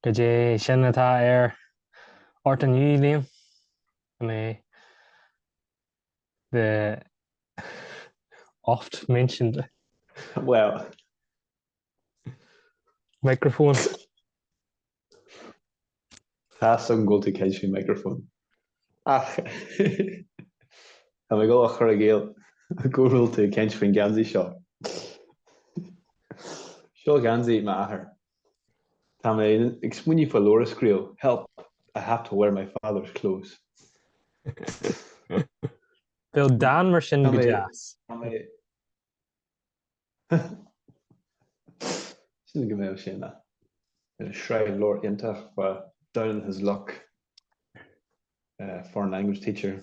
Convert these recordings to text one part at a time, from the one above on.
Go dé sin atá ort an nniu líam mé the oft mentioned Well, microphone. tá some go to catch me microphone. Ach, I go a chur a géal a gúil to catch me ganzi seo. Seo ganzi maathair. Tá mé ag smuoine for Laura scríal. Help, I have to wear my father's clothes. Bill Dan mar sin Tá go mé deas. sin go mé sin na. Shreib Laura intach down his luck foreign language teacher.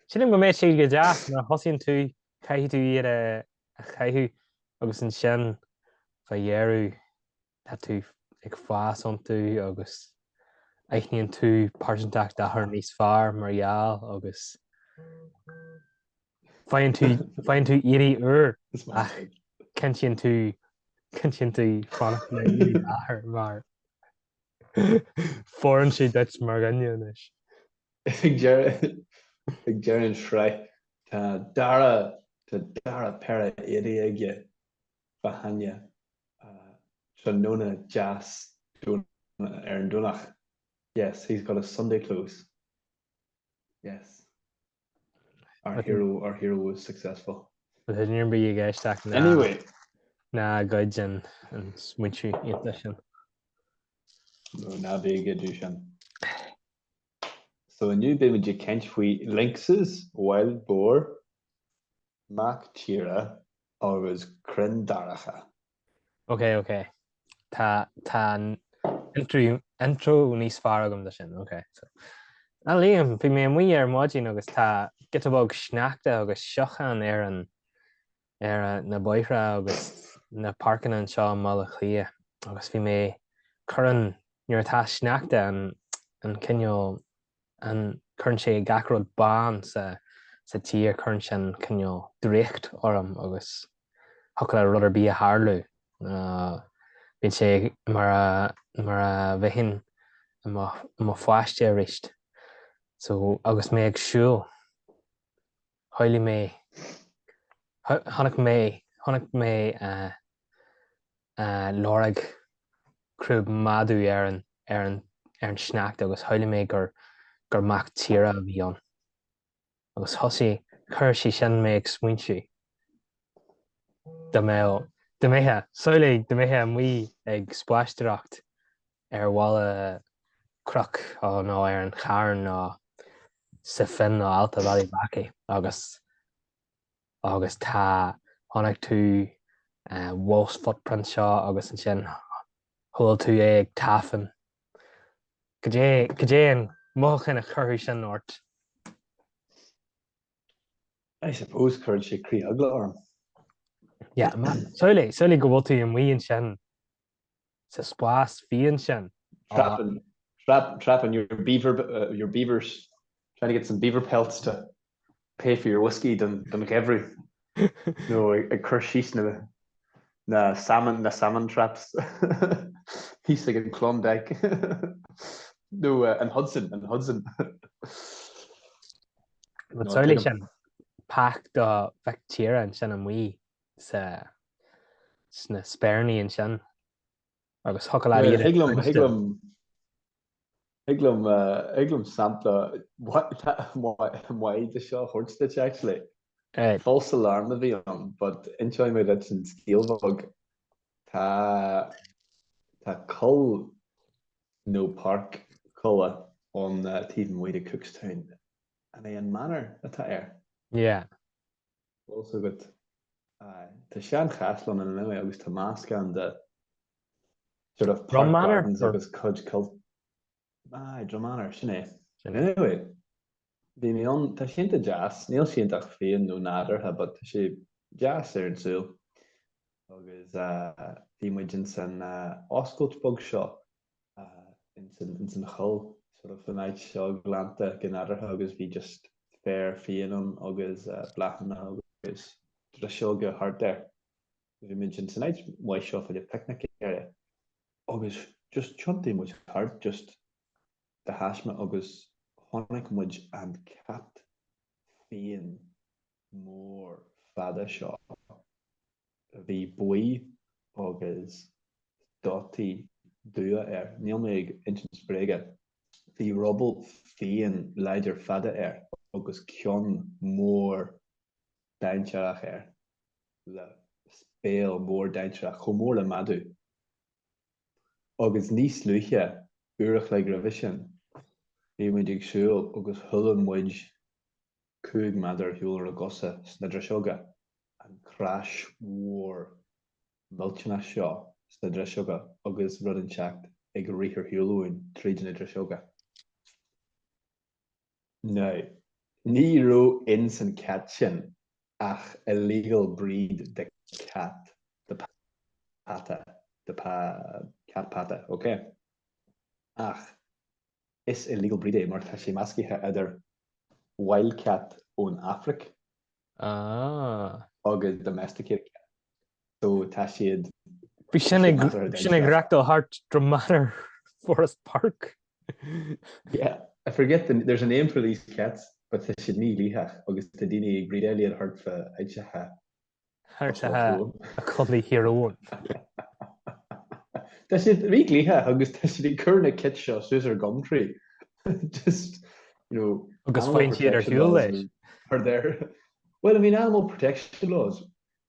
Sin go méid siad go deas na hosíonn tú caiithí tú iad a chaithú agus an sin fa dhearú tá tú ag fás an tú agus aithníonn tú páirteach dachar níos fearr margheall agus fainn tú irí ach cinntíonn tú fannach le irí dachar mar fórann si duit mar ganne is. Ag Jaron Shrei tá dara pera iri aige bahanya Shanona Jas Aaron Dunach. Yes, he's got a Sunday clothes. Yes. Our hero was successful. Anyway. Na gaid an smuintú íonta sin. No, na be good Dushan. So a new bit with you kench we lynxes, wild boar, mac tíre, or was crin daracha. Okay. Tá intro níos fearr agam da sin. Okay. So na líam bhí mé muí ar máidín agus tá gitabog sneachta agus seochan ar na baithre agus na parcan an seo mála chlia agus bhí mé churann nuair atá sneachta an cinneol an chun sé gacród bán sa tír chun sin cinneol drécht orm agus thucail rudidir bí a háarlú. Bhíonn sé mar a bheithin má fáiste a rist. So agus mé ag siúil háilí mé tháinig mé lorg crúb madú ar an sneacht agus háilí mé gur mac tíre a bhí an. Agus thosaí chuir sí sin mé ag smuintú. De méthe muí ag spláisteacht ar bhála croc nó ar an Charn nó sa fin nó abálta bheith agus tá tháinig tú wolf's footprint seo agus an sin thuil tú ag taifin. Go dé an mochchan a chuirú sin ort. I suppose curd sé crí agla orm. Yeah, man. Soile go bhfuil tú an mhaon sin sa spás fion sin. Trapping your beavers, trying to get some beaver pelts to pay for your whiskey than every. No, a curshis na salmon traps. He's like in Klondike. No, and Hudson. But soile sin pack do bheith tíre an sin an mhaí sa sna spéirní an sin agus thucail Higlum sampla why the show hurt stitch actually. False alarm of the but enjoy my that's in Steelbug. Ta cull no park cola on Teven way to Cookstown and in manner at air. Yeah. Also good. To Shan Chaslon and anyway I was to mask and the sort of drum manor of his cudge cult. Drum manor, sinné. Anyway, bhí mé an tá sinnta jazz, níl sinntaach féin nó nádar ha, but sé jazz ar an súil. Agus bhí muid in san oscailt seo in san chull, sort of an áid seo glanta go nádar ha, agus bhí just fair féin an agus blachan agus dra seo go hard there. Bhí muid in san áid mhaid seo for the picnic area. Agus just chunty much hard, just the hasma agus honnig much and cat féin more fada seo. Bhí buí agus dotí dua níl méid intin spréige. Bhí rubbal féin leidir fada agus cion mór dainteach le spéal mór dainteach chomh mór le madú. Agus níos luithe uirich le gribh sin. Bhí muid ag siúil agus thulann muid cúig madar hiúlar a gosa sna droiseoga an crash mór miltena seo sna droiseoga agus rud an teacht ag rithir hiúlúin tríd na droiseoga. Now, ní ró in san cat sin ach illegal breed de cat, de pata, cat pata, okay? Ach, is illegal breed mar tá sé mascithe idir wildcat ón Afric agus domesticated cat. So tá siad Bhí sin ag reachtal hart Dramatter Forest Park. Yeah, I forget there's a name for these cats, but they should ní líthach agus tá daoine ag breed eile hart fa aidsethe. A cuddly hero. Tá siad rí líthe agus tá siad ag curna kit seo suas ar gumtree. Just, you know, agus fáin siad ar hiúil leis. Are there? Well, I mean, animal protection laws.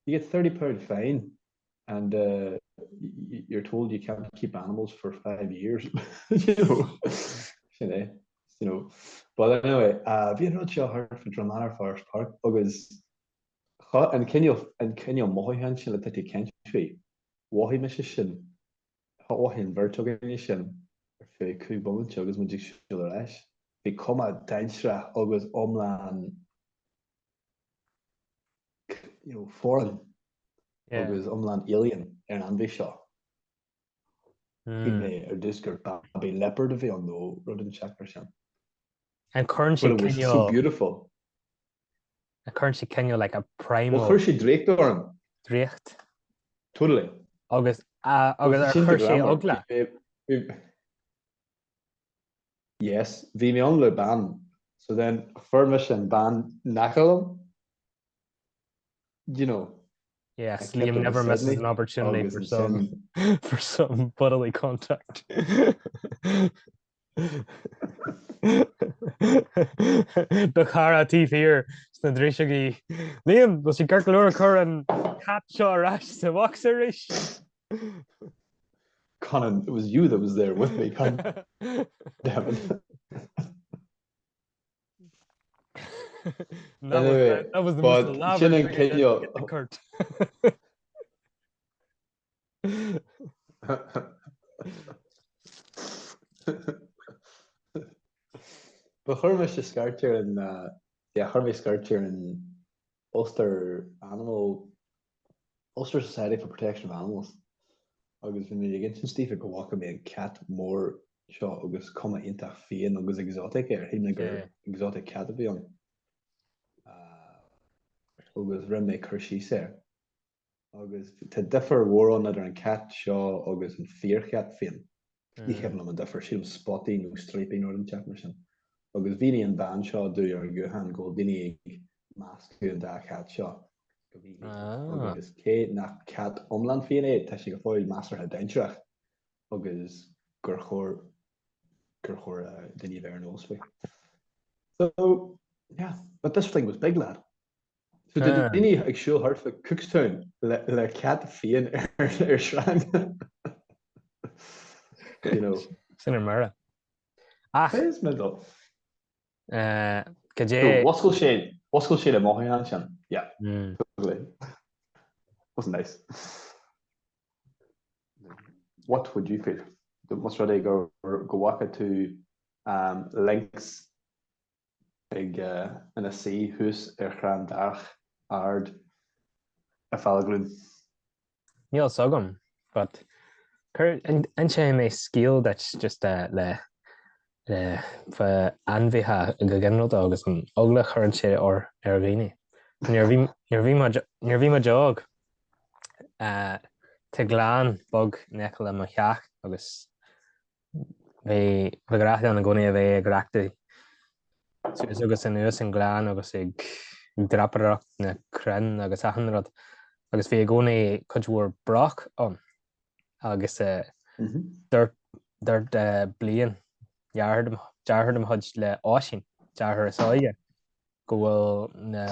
You get £30 fine, and you're told you can't keep animals for 5 years. you know. But anyway, bhí an seo hart for Dramatter Forest Park agus an cinneal mothán sin le tutí country. Wahí me sin, wahín virtuogan sin ar fé cúig bóinte agus mu dig siúil leis. Bhí cuma dainsre agus omláin foreign agus omláin alien ar an anbhí seo. Bhí mé ar dusgur babi leopard a bhí an nó rud an seachar sin. And currency But it was so beautiful. A currency Kenya like a primal. Well, chuir sé drécht orm. Drécht. Totally. Agus ar chuir sé ogla. Yes, bhí mé an le ban. So then firmish and ban nachal. You know. Yes, Liam never misses an opportunity for some bodily contact. The cara tír sna dríseagaí. Liam, was he garclúir chur an cat seo arás to Waxerish? Conan, it was you that was there with me, Conan. Damn it. That was the most elaborate thing that occurred. But churme se scartir in churme scartir in Ulster Society for Protection of Animals. Agus when you get to Steve go walk me and cat more seo agus cuma intach féin agus exotic hí exotic cat a bhí an. Agus rinne chuirsí sé. Agus te differ war on an cat seo agus an fearchat féin. Ní heb am differ sí spotty nó striping or an Jefferson. Agus bhíine an ban seo dú ar Johan go bhíine ag mascú an da cat seo. Agus cé nach cat omland féin tá sé go fáil master a daintreach agus gur chóir duine bhar an ósfu. So yeah, but this thing was big, lad. So did duine ag siúil hart for Cookstown le cat féin ar shrang. You know. Sinner Mara. Is middle. Caidé. Wascail sé a mothán sin. Yeah. Totally. Wasn't nice. What would you feel? Must ready go walk to lynx in a sea who's Grand Darch ard a falglun. Níl sogam, but and sé mé skill that's just le fa anmhíthe go gcinn agus an ogla chuann sé ar bhíine. Níor bhí ma jog te gláán bog necail le cheach agus graith an gcónaí a bheith agreachta suas agus an nuas an gláán agus ag drapareacht na crenn agus ahanrad agus bhí gcónaí chuidhúir brach an agus dúirt bliain dearthart am chuid le áisiún dearthar is áige go bhfuil na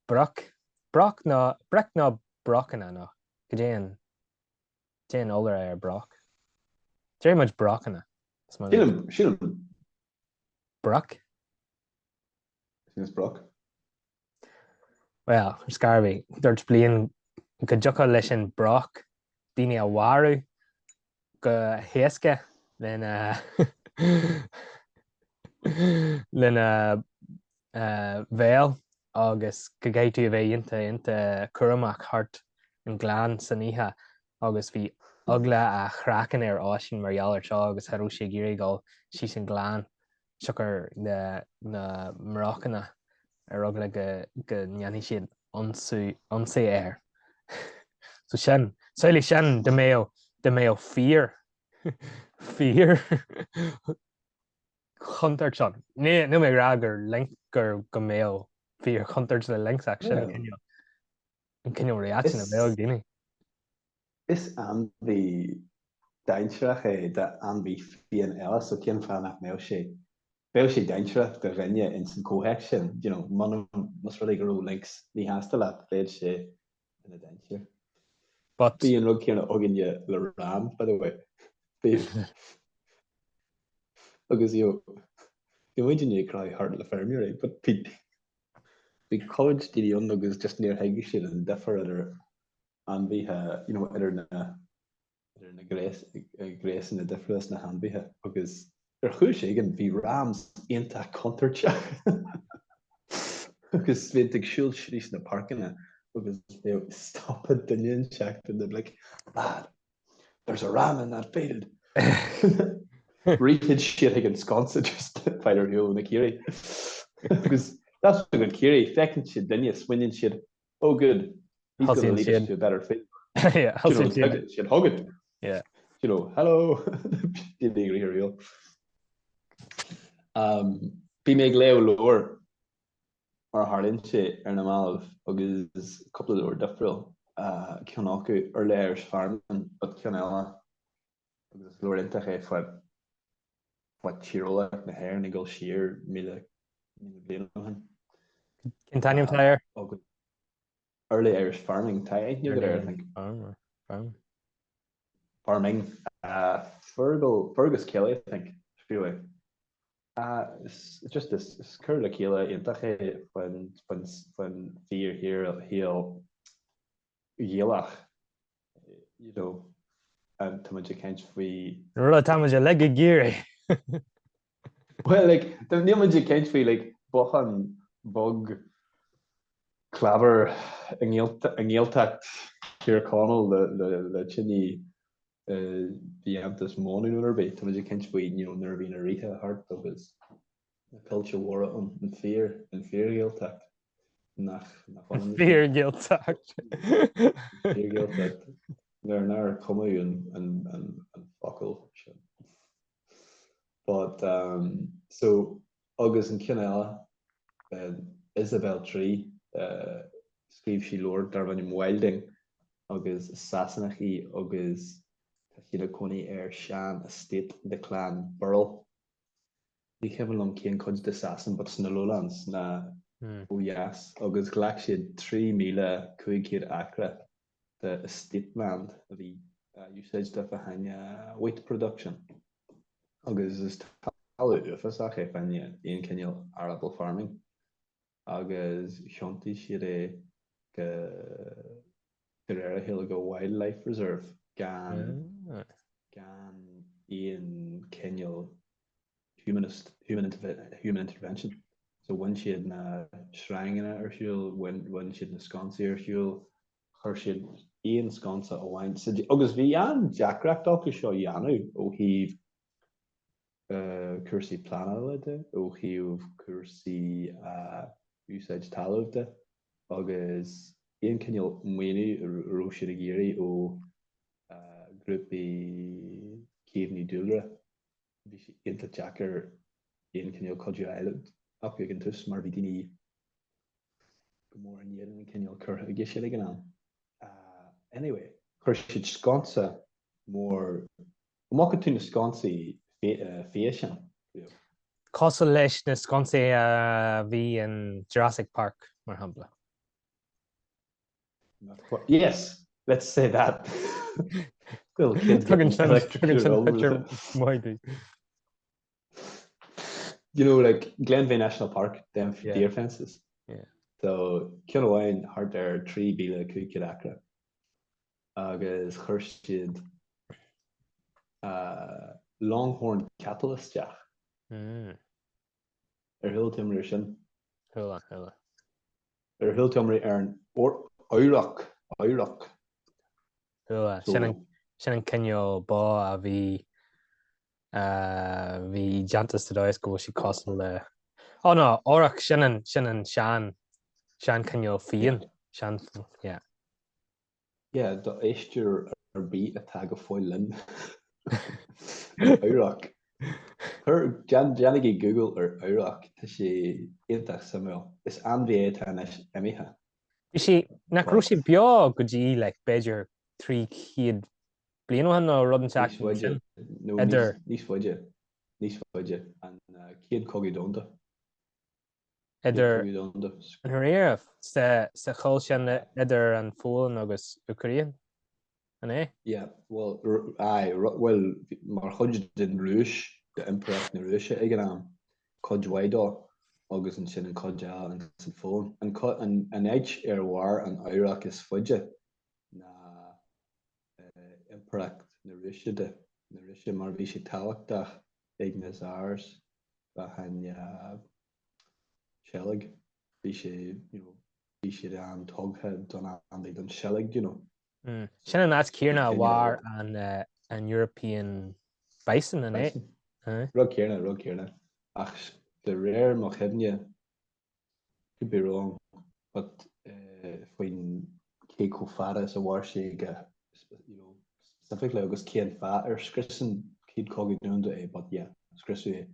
brach ná brachanna ná go déan ólar ar brach. Very much brachanna. Sílim. Brach? Sílim brach. Well, scarby. Dúirt bliain go dteocha leis an brach daoine a mharú go héasca lena bhéal agus go gaiitú a bheith inta curamach thart an gláán san ihe agus bhí agla a chracan ar áisiún mar gheallar seo agus tharú sé géirí gáil síos an gláán seachar na mrachanna ar agla go ngeannaigh siad ansa air. So sin, saoilí sin de méo fear chuntart seán. Nu mé rá gur link gur go méo fear chuntart le lynx sin an cinneal reaction a bhéal daoine. Is an bhí dainseach de an bhí féin eile so cin fannach méo sé. Béil sé dainseach go rinne in san cóheic sin, man mus ruí go rú lynx ní heasta le léad sé ina dainseach. Bhí an rug céanna aginne le ram, by the way. Agus muidirní crá hard le fermiúir, but bhí college díon agus just níor haige sin an defar idir an bhíthe idir na gréis na defras na hanbíthe agus ar chuúil sé an bhí rams aonanta contarteach agus bhíonn ag siúil srís na parcanna agus stop it duine checked and they're like, lad, there's a ram in that field. Read shit against Wisconsin just fighter hill in the Kiri. Because that's a good Kiri. Fecking shit, then you swinging shit. Oh, good. He's going to lead us to a better field. Yeah, shit, hug it. Yeah. Hello. Didn't agree here, real. Be meg leo lower. Ar Harlin sé ar na máh agus couple of differil cean acu ar léir farman but cean eile agus leir intach é fuad tíreola na hair na ggóil siar míle bliana han. Continuum tire? Early Irish farming tie I think. Farming. Fergus Kelly, I think. Anyway. It's just this curl kila intache when fear here heel yelach and to much can't we roll time was your leg geary. Well, like the name of can't we like bohan bug claver angiltak here Connell the chinny the this morning or bit to much can't we nerving a rita heart of his culture war on and fear giltak nach fear giltak fear giltak they're now coming and buckle but so August and Kinella Isabel Tree skrif she Lord Darwin Wilding August Sassanachy August Coney Air Shan Estate the clan Burl. Die hebben lang geen kunst de Sassen, but in the lowlands na yes. August Glacier 3 mile kuikir acre the estate land the usage of a wheat production. August is Fasach in Kenya arable farming. August Shanti Shire Guerrera Hill Wildlife Reserve. Gan in Kenya human intervention. So when she had na shrine in her she'll when she had na sconce or she'll her she Ian sconce a wine said August Vian Jack Rack Doctor show Yanu oh he Cursi Planalide oh he of Cursi usage Talovde August Ian Kenya Mwini Roshirigiri oh Groupie Kevni Dulra bhí sé inta Jackar éon cinneal codú eile ach ag an tus mar bhí daoine go mór an dhéanaan cinneal chur a gise ag an am. Anyway, chuir siad sconsa mór má go tú na sconsaí féisian. Cosal leis na sconsaí bhí in Jurassic Park mar hapla. Yes, let's say that. Little kid getting electrocuted over the... You know, like Glenveigh National Park, them deer fences. Yeah. So Thír Eoghain hard there 3 bíle cúcid acra. Agus chuir siad longhorn cattle isteach. Hill timir sin. Hula. Hill timir an oirach. Hula. Sin an cinneal bá a bhí jantas to dóis go sí cosal le. Oh no, órach sin an sean cinneal féin. Sean, yeah. Yeah, do éistir bí atá go foiil linn. Oirach. Her Janigi Google oirach tá sé intach samú. Is anbhé tá emithe. Sí na cruisi beag go dtí le beidir 300 blianahan nó rudan teach sin. Níos foiide an céad cogí donta. Idir an réamh sa chol sin idir an fóil agus Ukraine. Yeah, well mar chuid den Rúis de imprecht na Rúise ag an am codhhaidá agus an sin an coddeal an san fón. An éid bhhar an oirach is foiide na imprecht na Rúise mar bhí sé táhachtach ag na Zars ba hain selig. Bhí sé an tugthe don an selig, you know. Sin an céarna bhhar an European bison in it. Rug céarna. Ach the réir má chibne could be wrong, but when cé có fada is a bhhar sé specifically agus céan fa scrisan céad cogí dúnta but yeah, scrisu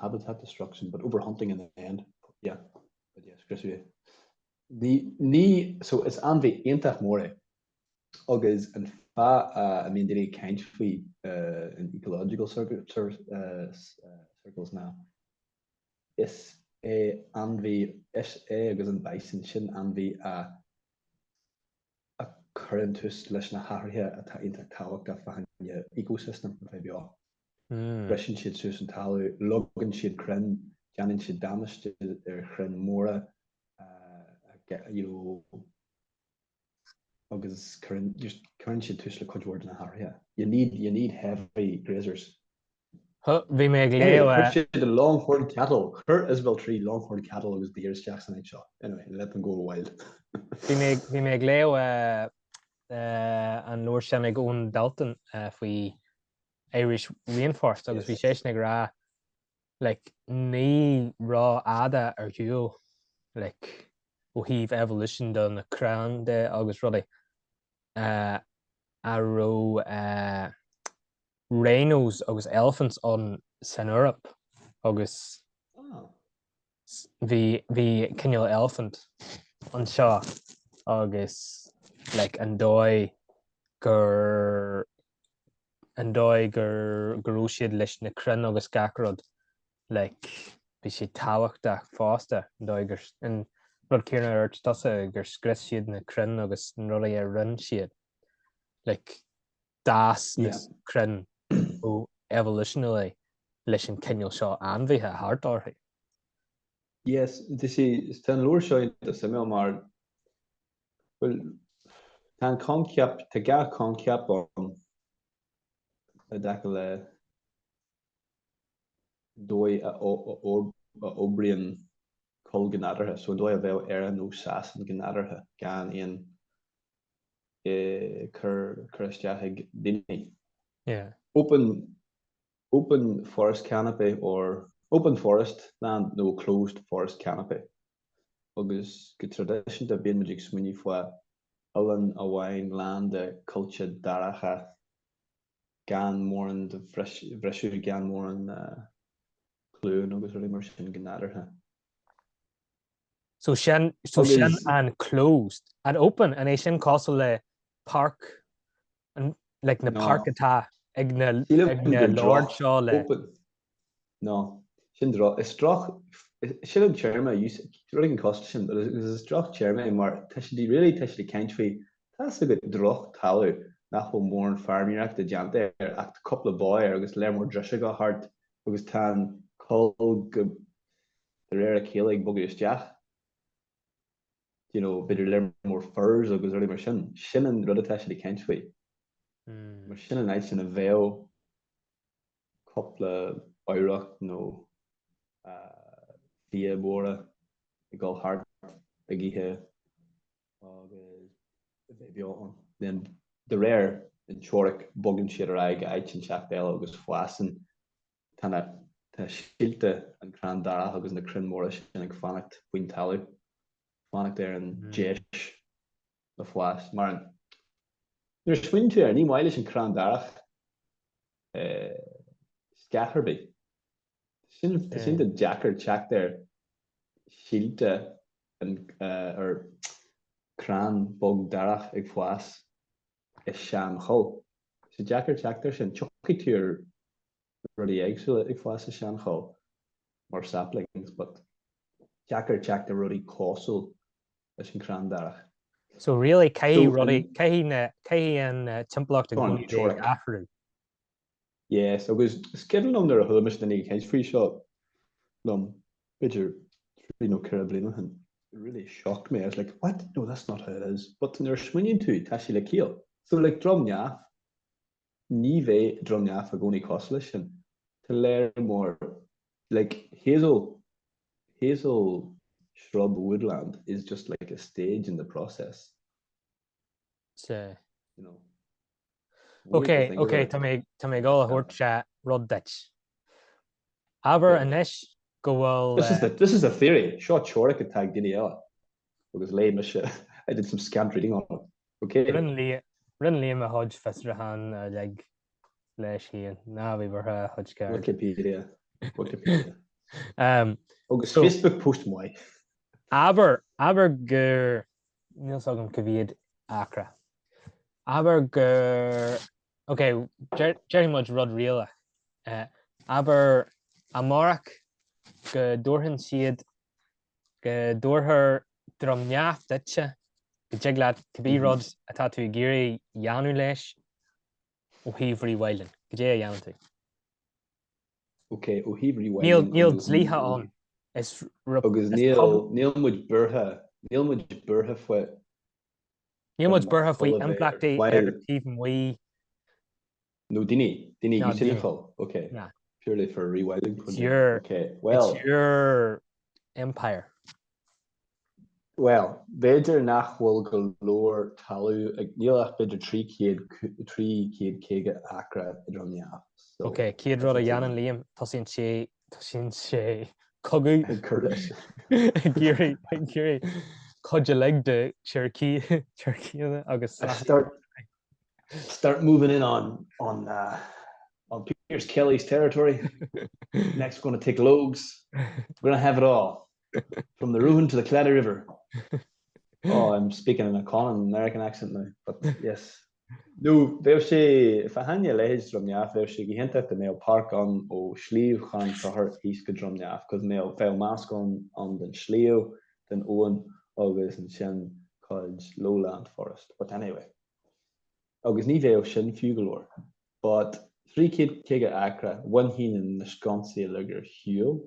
habitat destruction, but overhunting in the end. Yeah, but yeah, scrisu so it's anbhí intach mór agus an fa I mean did kind of in ecological circles now is anbhí agus an bison sin anbhí a currentus leis na hairthe atá intach táhachtach fa ecosystem bheith beá. Bresin siad suas an talú, logan siad crinn, ceanann siad damiste crinn móra agus current siad tús le codhward na hairthe. You need heavy grazers. Bhí mé léo the longhorn cattle. Cur is well 3 longhorn cattle agus deers Jackson ag seo. Anyway, let them go wild. Bhí mé léo an nuair sin ag ón Dalton faoi Irish rainforest agus bhí sé ag rá like ní rá ada ar dúil like ó híomh evolution don na crown de agus rudí aró rhinos agus elephants on San Europe agus bhí cinneal elephant an seo agus like an dói gur gurú siad leis na crinn agus gacarrod like bhí sé táhachtach fásta dóigur an rud céarna airt tasa gur scris siad na crinn agus an rudaí a rinn siad like das na crinn ó evolutionally leis an cinneal seo anmhaithe thart orthaí. Yes, is ten loer seo de semel maar tan concept te ga concept on dakel dói obrian kol gennaderhe so dói a bheith ar no sasan gennaderhe gan in cursteig dinni. Yeah. Open forest canopy or open forest land, no closed forest canopy. Agus go tradition de ben magic swinny for allen a wine land culture daracha gan mór an de bhreisiú gan mór an clún agus ruí mar sin gnáidir ha. So sin an closed and open and é sin costal le park and like na park atá ag na Lord seo le. No, sin is droch sin an chairma ruing cost sin, but is droch chairma mar really teisi kaint fao that's a bit droch talú nach go mór an farmíach de jant ach couple of boy agus le mór drisise go hart agus tá col go de réir a chéala ag bogad isteach. You know, beidir le mór furs agus ruí mar sin an rud a teisi kaint fao. Mar sin an éit sin a bhéil couple oireach nó fia bóra I gáil hart a gíthe agus bhéh then de réir in teorach bogan siad aig éit sin seach béil agus foiasan tána tá sílte an crán dara agus na crun móra sin ag fannacht buin talú fannacht ar an déis na foias mar an nuair swin tú ar ní mhaile sin crán darach scatharby. Sin de jacker check there sílte ar crán bog darach ag foias is sean cho. So jacker check there sin chucky túr rudí éagsúla ag foias is sean cho mar saplings, but jacker check the rudí cósúil is an crán darach. So really caihi an timpplacht an gcinn afterú. Yes, agus skedal am ar a thumas den ag chéint frí seo lom beidir trí nó ceir bliana hin. It really shocked me. I was like, what? No, that's not how it is. But they're swinging to tá sí le cíal. So like dromneaf, ní bheith dromneaf a gcónaí cosla sin to learn more. Like hazel shrub woodland is just like a stage in the process. So, you know. Okay, tá mé gáil a thuirt se rud deit. Aber anis go bhfuil This is a theory. Seo teorach a tag duine eile. Agus lé me se I did some scant reading on it. Okay. Rin líam a hodge festrahan leis híon. Ná bhí bar hodge ceir. Wikipedia. Agus Facebook post mai. Aber gur níl sagam covíad acra. Aber gur okay, Jerry much rud rialach. Aber amárach go dúrhann siad go dúrthar dromneaf deitse go deaglaat cabbí rud atá tú géirí dheanú leis ó híomhrí bhaileann. Go dé a dheanú tú. Okay, ó híomhrí bhaileann. Níl dlíthe an. Agus níl muid burtha foioi. Níl muid burtha faoi implachtaí ar tíomh muí. No, Dini, you said it. Okay. Nah. Purely for rewilding. It's your empire. Well, beidir nach bhfuil go leor talú ag nílach beidir trí céad acra I dromneaf. Okay, céad rud a dheanann líam tosíonn sé cogu Curtis. Géirí coide le de Cherokee agus start moving in on Pierce Kelly's territory. Next, we're going to take logs. We're going to have it all, from the Ruin to the Claddagh River. Oh, I'm speaking in a Conán American accent now, but yes. No, bheadh sé fahanne leis dromneaf bheadh sé gihénta de mé park an ó shléibhte cho hart hís go dromneaf, cos mé bheadh másc an den shléibh den óan agus an sin called lowland forest. But anyway, agus ní bheadh sin fiúgalóir, but 3 céad acra, one hín in na sconsaí legur hiú.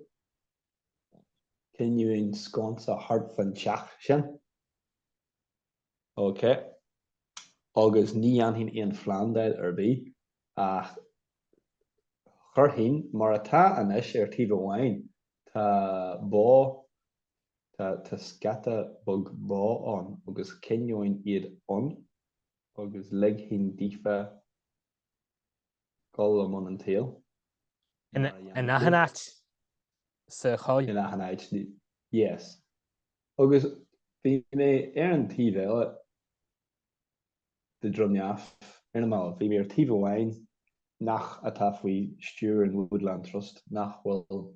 Cinniúin sconsa hart fan teach sin. Okay. Agus ní anhín éon flandaid arbí ach chur hín mar atá anis ar Thír Eoghain tá scata bug bá an agus cinneoin iad an agus lig hín dífa gáil am an tail. In Ahanat sa cháil. In Ahanat, yes. Agus bhí mé ar an tíh eile de dromneaf ar na mála. Bhí mé ar Thír Eoghain nach atá faoi stúr an Woodland Trust nach bhfuil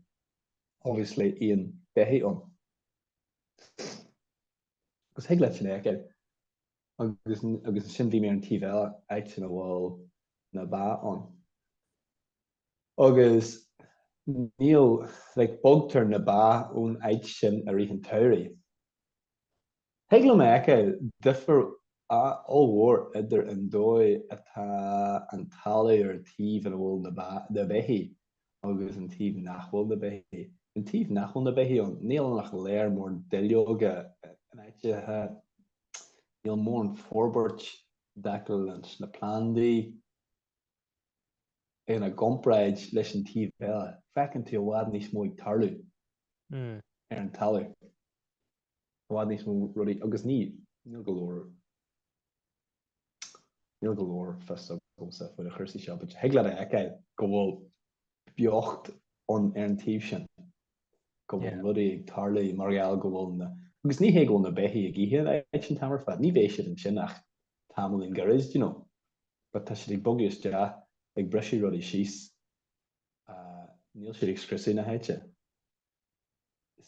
obviously íon bheith an. Agus heag le sin éige agus sin bhí mé an tíh eile ag sin bhfuil na bá an. Agus níl bogtar na bá ón ag sin a rih an teirí. Heag le mé éige difer óhór idir an dói atá an talú ar tíh an bhfuil na bheithí agus an tíh nachhfuil na bheithí. An tíh nachhfuil na bheithí an níl nach léir mór deilioga an éitethe níl mór an forbairt dacail an na plandaí in a gompraid leis an tíh eile. Fecinn tú bhád níos mó ag tarlú ar an talú. Bhád níos mó rudí agus níl golóir festa gomsa fuair a chuirsaí seo, but heag le éige go bhfuil beocht an ar an tíh sin. Go bhfuil rudí ag tarlaí mar geall go bhfuil na. Agus ní héag bhfuil na bheithí ag ihe ag sin tamar fad. Ní bhéh siad an sin nach tamil in garis, but tá siad ag bogias de ag breisiú rudí síos. Níl siad ag scriosú na héite.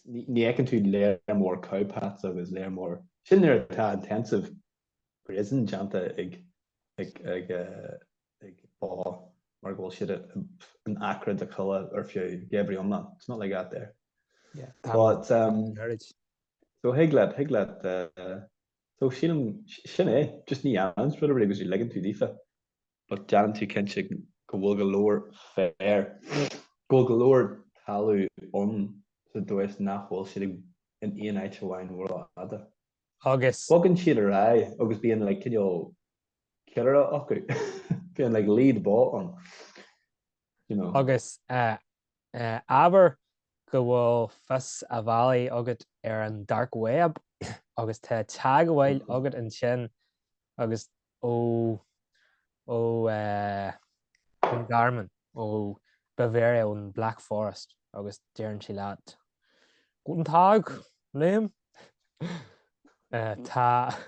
Ní écann tú léir mór cowpaths agus léir mór sin ar atá intensive gréasan deanta ag bá mar bhfuil siad an acrid a chola ar fiú Gabriel man. It's not like that there. Yeah. But so heglad so sin just ní ans for the was you legging to difa. But Jan tú kense go bhfuil go leor fair. Go leor talú on sa dóis nachhfuil siad in íon áit bhhain bhfuil ada. Agus Bogan siad a rá agus bíon like cinneol ceara acu. Bíon like lead ball on. Agus aber go bhfuil fis a bhelaí agad ar an dark web agus tá tag bhfuil agad an sin agus ó Garmin ó Bavaria ón Black Forest agus dearann sí leat. Guten Tag, Liam. Tá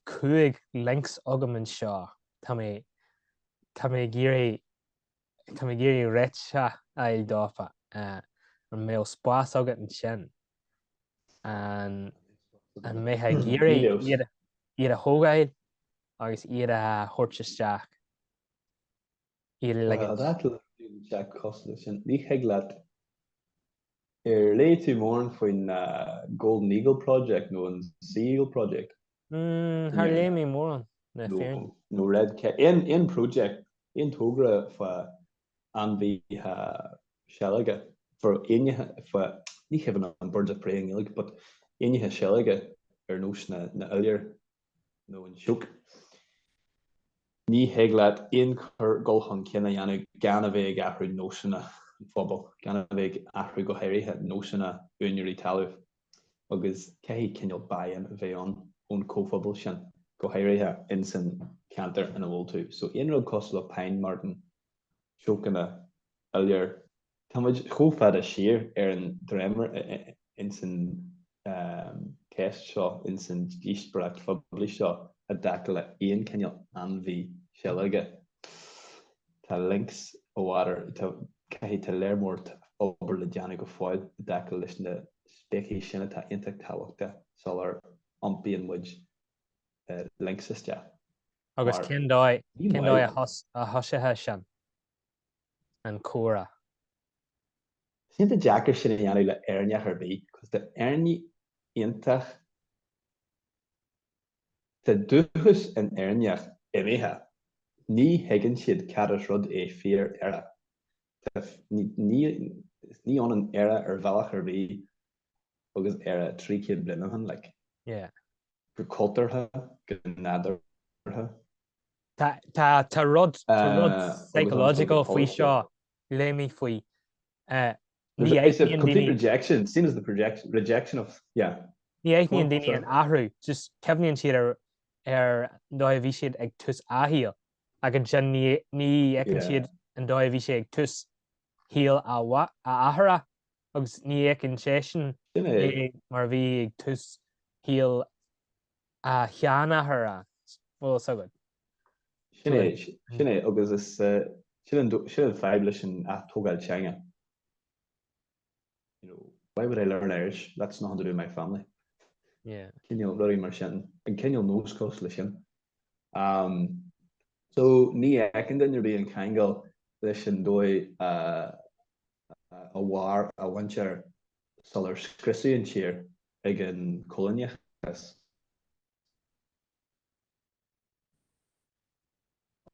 cuaig lynx agam an seo. Tá mé géirí réit se ag dáfa an mé spás agad an sin. An mé ha géirí iad a hógaid agus iad a thuirteisteach. Jack Costa sin ní heglad lé tú mór faoin Golden Eagle Project nó an Sea Eagle Project. Har lé mé mór an na féin. No red cat in project in tógra fa an bhí seige for inethe fa ní heban an birds of prey ilig, but inethe seige ar nós na uilir nó an siúk. Ní heglad in chur golchan cinna dhéanamh gan a bheith ahrú nóisina an phobal, gan a bheith ahrú go héirithe nóisina únirí talamh agus cehí cinneal bain a bheith an ón cóphobal sin go héirithe in san cantar an bhil tú. So inrod cosla Pine Martin seocanna uilir táid chófad a siar ar an dreimar in san ceist seo in san díosbreacht phobal seo a dacail le aon cinneal an bhí seige. Tá lynx ó water tá cehí tá léirmórt obair le deanna go fáil a dacail leis na spéicí sinna tá intacht táhachta solar an bíon muid lynx iste. Agus cin dóid a thoisithe sin an córa. Sínta Jackar sin dhéanú le airneach ar bhí, cos de airní intach tá dúchas an airneach imithe. Ní hegann siad cadas rud é fíor aire. Ní an an aire ar bhealach ar bhí agus aire trí céad blinahan go cultartha go nadartha. Tá rud psychological faoi seo léimi faoi. It's a complete rejection, seen as the rejection of, yeah. Ní éithníon daoine an ahrú, just ceimhníonn siad ar dóibh bhí siad ag tus athíal. Ag an sin ní éiceann siad an dóibh bhí siad ag tus híal a athra, agus ní éiceann sé sin mar bhí ag tus híal a cheana athra. Well, so good. Sinné agus is sin fabulous in tógáil teanga. Why would I learn Irish? That's nothing to do with my family. Yeah. Cinneal ruí mar sin, an cinneal nóscos lei sin. So ní ecin den ar bí an ceangal leis sin dói a bhar a bhaintear sular scrisaíonn tír ag an colóniachas.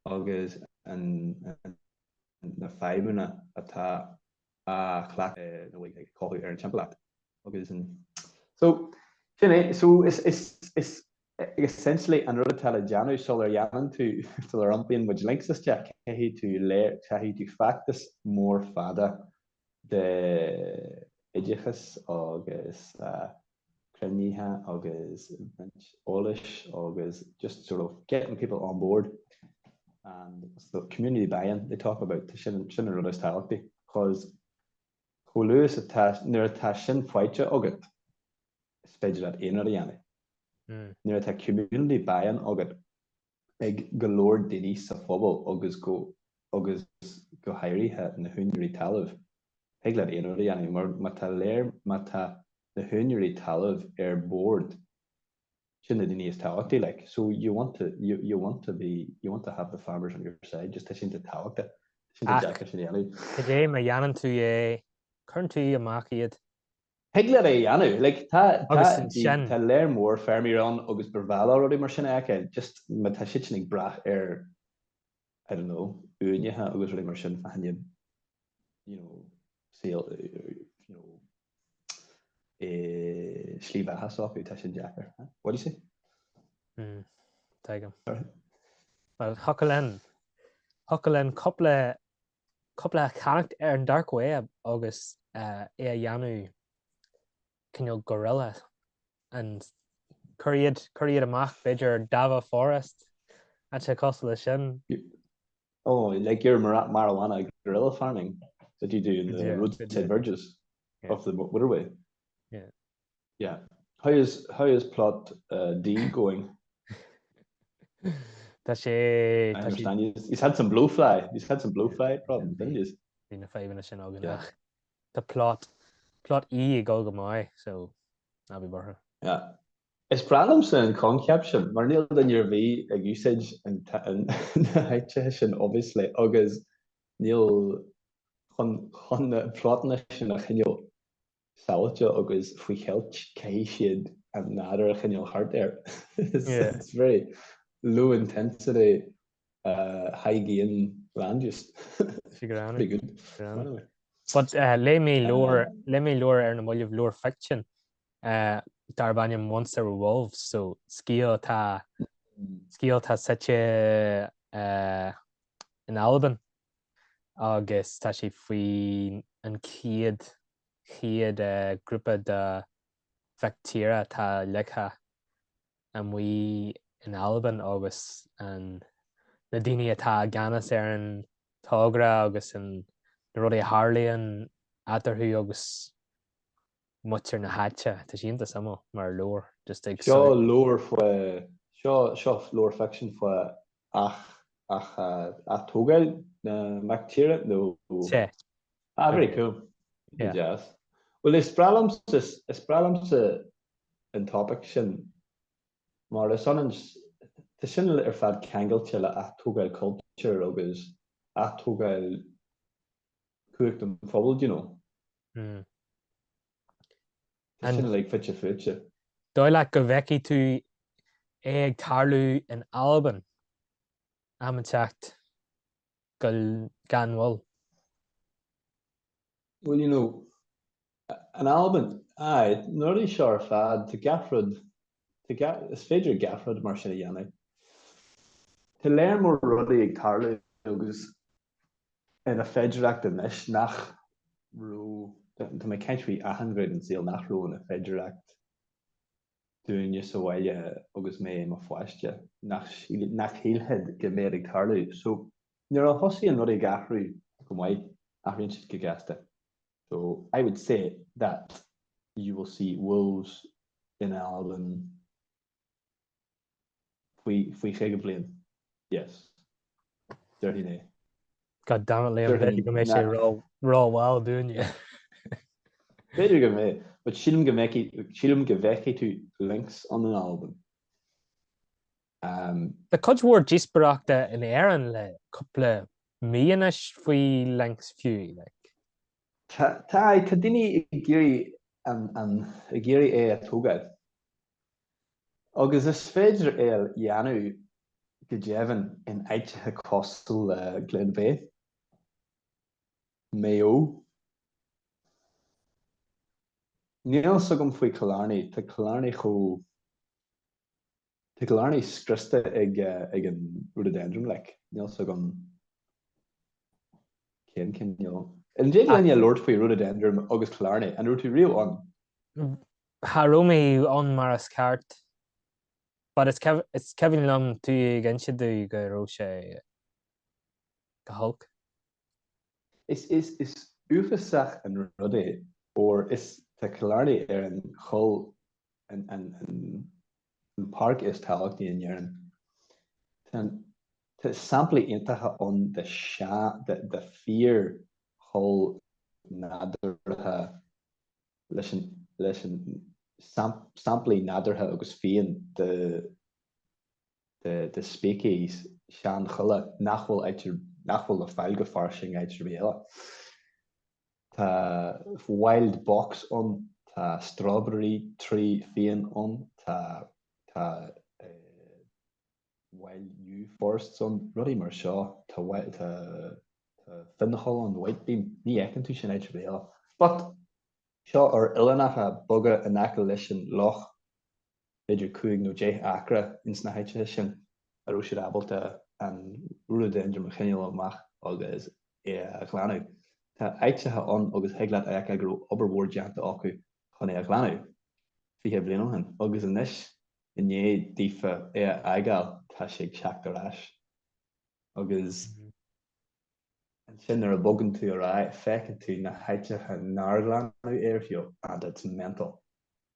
Agus na feimena atá a chhlaach na bhfuil ag cóthú ar an teampalaat. Agus so is essentially an rud atá deanú solar dheanan tú solar rampíonn muid lynx is teach caithí tú factus mór fada de idiachas agus creníthe agus ólis agus just sort of getting people on board. And it's the community buy-in they talk about sin rud is táachtaí because choús nuair atá sin fáilte agat is féidir at éonar dhéana. Nuair atá community buy-in agat ag go leor daoine sa phobal agus go hairithe na húnirí talamh ag le éonar dhéana mar tá na húnirí talamh ar board. Sin daoine is táachtaí like so you want to have the farmers on your side just sin to táachta sin deacha sin dhéanú. Caidé ma dhéanann tú chun tú amach iad. Heagla é dhéanú like tá léir mór fermírán agus barbhela ruí mar sin aice just ma tá siad sin ag brath ar I don't know úinethe agus ruí mar sin fahanne slíbhte soú tá sin deachar. What do you say? Taigem. Well, Huckalen couple character ar an dark web agus é dheanú cinneal gorilla and curiad amach beidir Dava Forest at costal sin. Oh, like your marijuana gorilla farming that you do in the roadside verges of the waterway. Yeah. How is plot D going? I understand he's had some blowfly. He's had some blowfly problems, didn't he? In the 5 minutes in August. The plot E go mai, so I'll be better. Yeah. Is problems in concaption, maar neil dan your V usage and obviously August neil on plotness in a genio salja August we help siad and nader genio hard there. It's very low intensity high gain land just pretty good. But let me lower ar na moill of lower fiction Darbanian monster wolves so skill ta such a in Alban agus tá si faoi an cead grúpa de bacteria tá lecha and we in Alban agus an na daoine atá ganas ar an tágra agus an rudí Harlaíon atarthú agus muir na háte tá sionnta sama mar leor just ag seo leor seo leor fiction foioi ach tógáil na bacteria no very cool. Jazz. Well is spralamse an topic sin mar is sonans te sin ar fad ceangailteile a tógáil culture agus a tógáil cuairt an phobal sin like fitse. Dóile go bheici tú ag tarlú in Alban amteacht go ganhil. Well, an Alban, nuirí seo ar fad to Gaffrod is féidir Gaffrod mar sin dhéanamh. Tá léir mór rudaí ag tarlú agus ina féidireacht inis nach rú Tá mé ceintrí ahangraid an síl nach rú ina féidireacht dúine sa bhaile agus mé mar foiiste nach híalhead go méid ag tarlú. So nuair a thosaí an rud ag gathhrú go mhaith athraonn siad go gasta. So I would say that you will see wolves in Alban faoi ché go bliain. Yes. Dirty né. God damn it, Liam, Dirty bit go mééis sé rá bháil dúine. Beidir go mé, but sílim go bheici tú lynx an an album. Tá codhór díosparachta in éan le coppla míonas faoi lynx fiú le. Tá daoine i géirí i géirí é a tógad. Agus is féidir é dheanú go déhann in áitethe costal Glen Bay. Mayo. Níl sogam faoi Killarney, tá Killarney scrista ag an rhododendron níl sogam cén níl. In dé leine Lord faoi rhododendron agus Killarney, an rú tú riú an. Harumi on Maras cart. But it's Kevin Lum tú gan siad go ró sé go hulk. Is ufasach an rudé or is tá Killarney an chol an park is talachtaí an dhearan. Tá sampla iontaithe an de fear chol nadartha leis an sampla nadartha agus féin de species sean chuile nachhfuil a fáil go farsing éidir béile. Tá wild box on, tá strawberry tree féin on, tá wild new forests on, rudí mar seo, tá finnachol an white beam, ní eicin tú sin éidir béile. But seo ar ileanacha boga in aice leis an loch idir 5 nó 10 acre ins na háite sin a rú siad abálta an rhododendron mar chéile amach agus a chláú. Tá áitethe an agus heaglaat aice gur oberhór deanta acu chun é a chláú. Fiche blianahan agus inis inné dífa é aigeal tá sé teach arás. Agus an sin ar a bogan tú ará fecinn tú na háitecha náglanú airfiú and it's mental.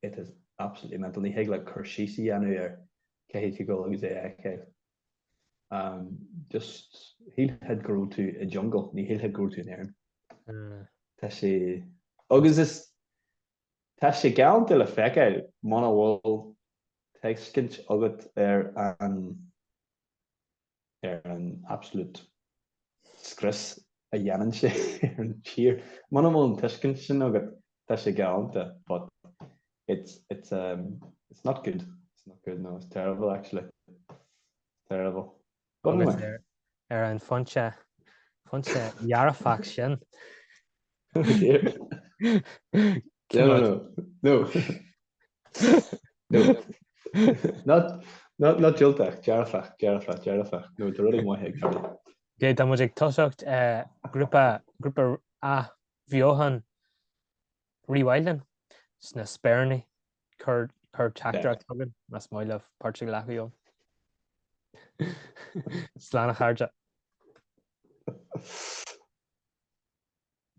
It is absolutely mental. Ní heagla chursíí anu ar céhéice go agus é aice. Just hílhead gurú tú i jungle, ní hílhead gurú tú in éireann. Tá sé agus is tá sé gceann le feiceáil mana bhfuil teicint agat ar an absolút scris a dhéanann sé ar an tír. Mana bhfuil an teicint sin agat tá sé gceannta, but it's not good. It's not good, no. It's terrible, actually. Terrible. Agus an funse Dhéanfadh sin. Oh dear. No. Not Jiltach, Dhéanfadh. No, the really more head. Gé tá muid ag tosacht grúpa a bheohan rewilding sna spéirní chur teachtracht tugan mas máileh páirte lechaíon. Slánach chairde.